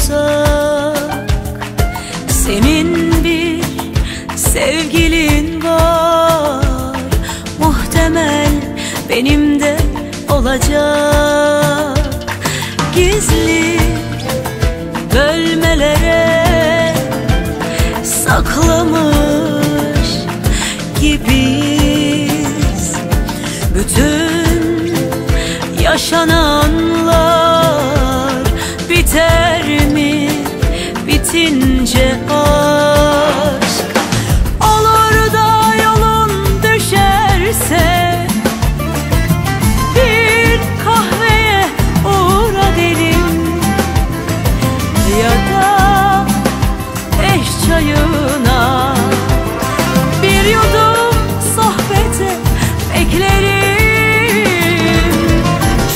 uzak. Senin bir sevgilin var, muhtemel benim de olacak. Gizli bölmelere saklamış gibiyiz. Bütün yaşananlar biter mi bitince aşk? Olur da yolun düşerse bir kahveye uğra derim, ya da eş çayına bir yudum sohbete beklerim.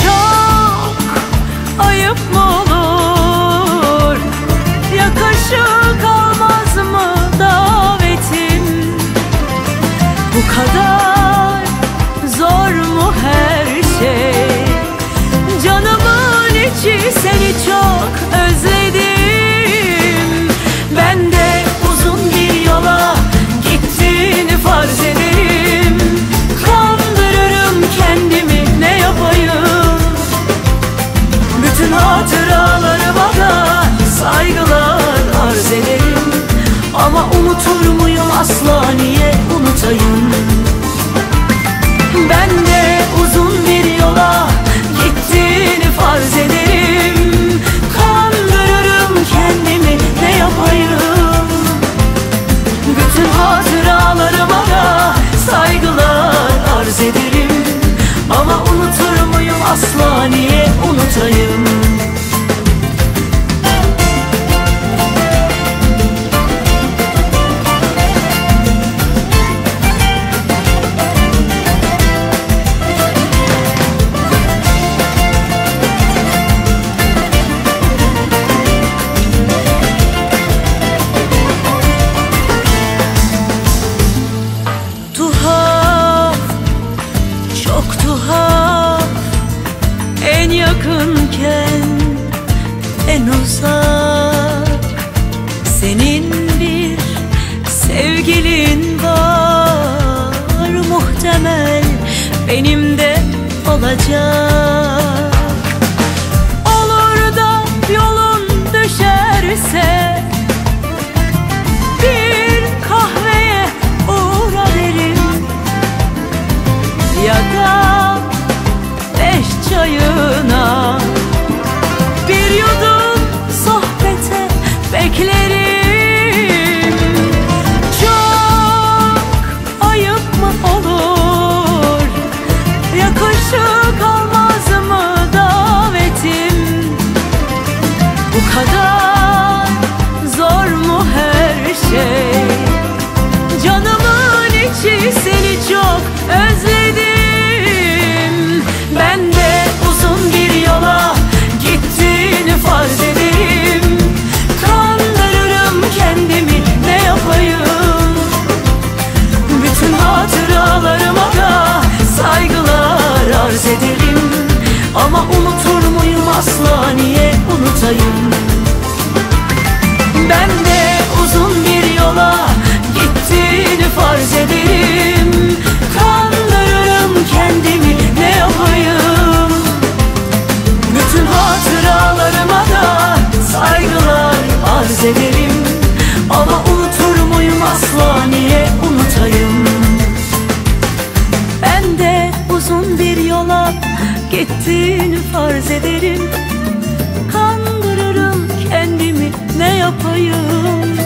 Çok ayıp mı olur, yakışık almaz mı davetim? Bu kadar zor mu her şey? Canımın içi seni çok özledim. Ben de uzun bir yola gittiğini farz ederim. Kandırırım kendimi, ne yapayım? Bütün hatıralarıma da saygılar arz ederim. Ama unutur muyum asla, niye unutayım? Ben de uzun bir yola gittiğini farz ederim. Kandırırım kendimi, ne yapayım? Bütün hatıralarıma da saygılar arz ederim. Ama unutur muyum asla, niye unutayım? Çok tuhaf, en yakınken en uzak. Senin bir sevgilin var, muhtemel benim de olacak. Olur da yolun düşerse bir kahveye uğra derim, ya da eş çayına bir yudum sohbete beklerim. Çok ayıp mı olur, yakışık almaz mı davetim? Bu kadar zor mu her şey? Canımın içi seni çok özledim. Ben de uzun bir yola gittiğini farz ederim. Kandırırım kendimi, ne yapayım? Bütün hatıralarıma da saygılar arz ederim. Ama unutur muyum asla, niye unutayım? Ben de uzun bir yola gittiğini farz ederim. Kandırırım kendimi, ne yapayım? Bütün hatıralarıma da saygılar arz ederim. Ama unutur muyum asla, niye unutayım? Ben de uzun bir yola gittiğini farz ederim. Kandırırım kendimi, ne yapayım?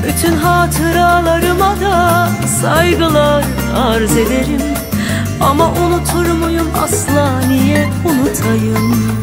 Bütün hatıralarıma da saygılar arz ederim. Ama unutur muyum asla, niye unutayım?